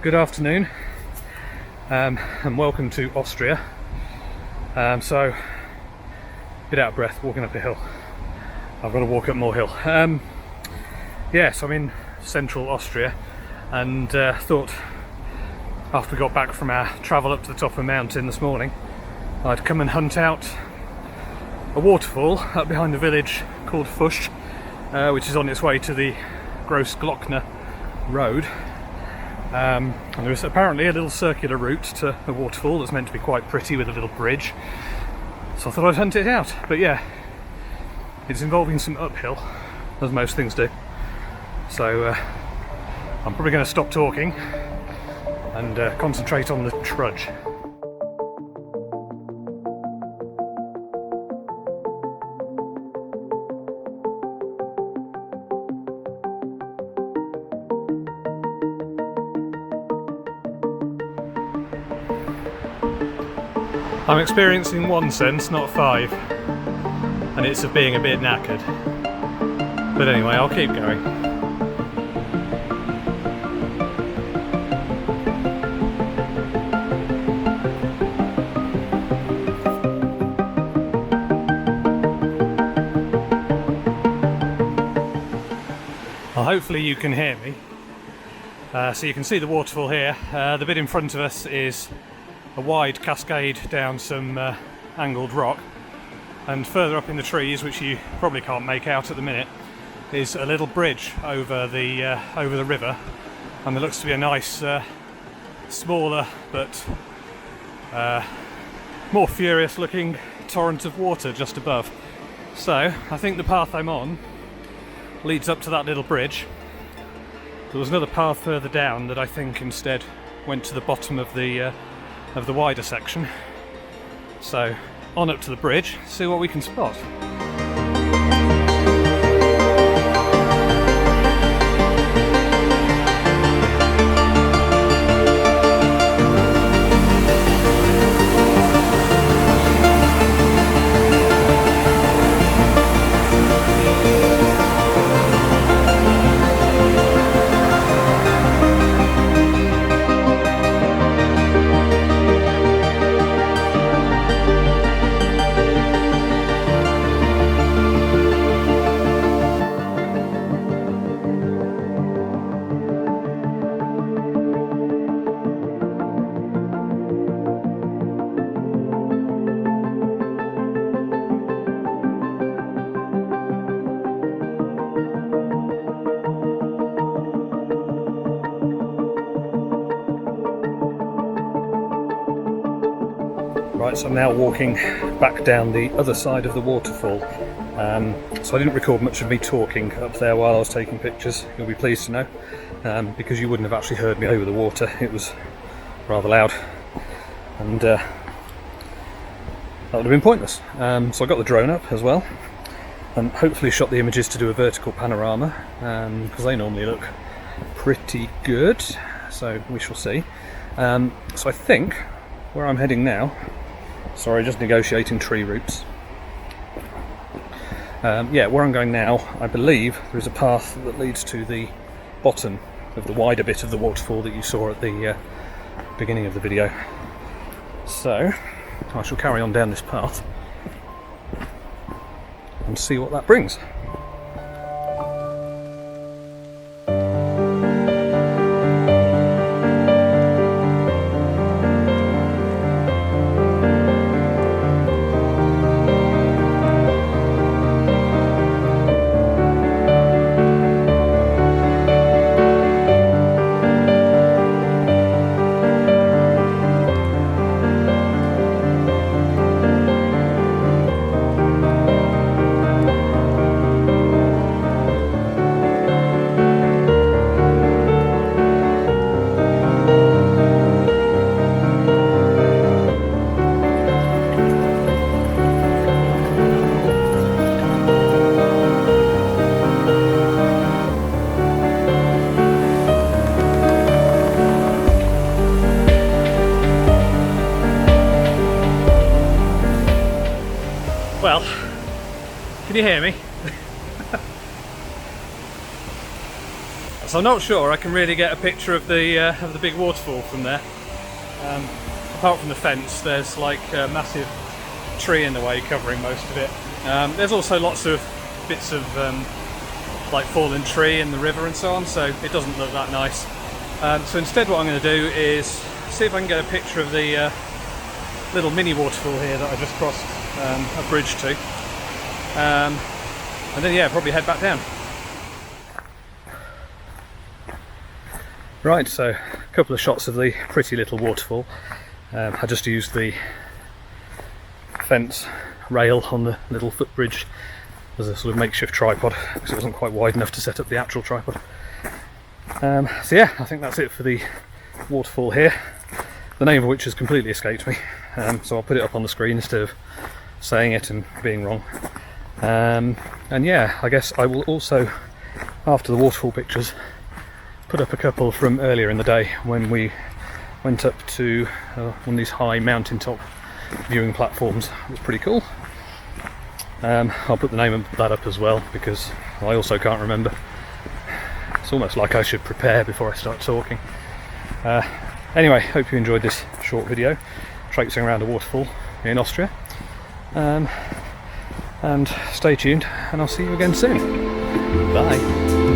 Good afternoon, and welcome to Austria. So, a bit out of breath walking up a hill. I've got to walk up more hill. Yes, I'm in central Austria, and thought after we got back from our travel up to the top of a mountain this morning, I'd come and hunt out a waterfall up behind the village called Fusch, which is on its way to the Grossglockner road. And there is apparently a little circular route to the waterfall that's meant to be quite pretty with a little bridge, so I thought I'd hunt it out. But yeah, it's involving some uphill, as most things do, so I'm probably going to stop talking and concentrate on the trudge. I'm experiencing one sense, not five, and it's of being a bit knackered. But anyway, I'll keep going. Well, hopefully you can hear me. So you can see the waterfall here. The bit in front of us is a wide cascade down some angled rock, and further up in the trees, which you probably can't make out at the minute, is a little bridge over the river, and there looks to be a nice smaller but more furious looking torrent of water just above. So I think the path I'm on leads up to that little bridge. There was another path further down that I think instead went to the bottom of the wider section. So on up to the bridge, see what we can spot. Right, so I'm now walking back down the other side of the waterfall. So I didn't record much of me talking up there while I was taking pictures, you'll be pleased to know, because you wouldn't have actually heard me over the water. It was rather loud, and that would have been pointless. So I got the drone up as well, and hopefully shot the images to do a vertical panorama, because they normally look pretty good, so we shall see. So I think where I'm heading now, sorry, just negotiating tree routes. Where I'm going now, I believe there is a path that leads to the bottom of the wider bit of the waterfall that you saw at the beginning of the video. So I shall carry on down this path and see what that brings. Well, can you hear me? That's so I'm not sure I can really get a picture of the big waterfall from there. Apart from the fence, there's like a massive tree in the way covering most of it. There's also lots of bits of like fallen tree in the river and so on, so it doesn't look that nice. So instead what I'm going to do is see if I can get a picture of the little mini waterfall here that I just crossed a bridge to, and then yeah, probably head back down. Right, so a couple of shots of the pretty little waterfall. I just used the fence rail on the little footbridge as a sort of makeshift tripod because it wasn't quite wide enough to set up the actual tripod. So yeah, I think that's it for the waterfall here, the name of which has completely escaped me, so I'll put it up on the screen instead of saying it and being wrong. And yeah, I guess I will also, after the waterfall pictures, put up a couple from earlier in the day when we went up to one of these high mountaintop viewing platforms. It was pretty cool. I'll put the name of that up as well because I also can't remember. It's almost like I should prepare before I start talking. Anyway, hope you enjoyed this short video traipsing around a waterfall in Austria. And stay tuned, and I'll see you again soon. Bye.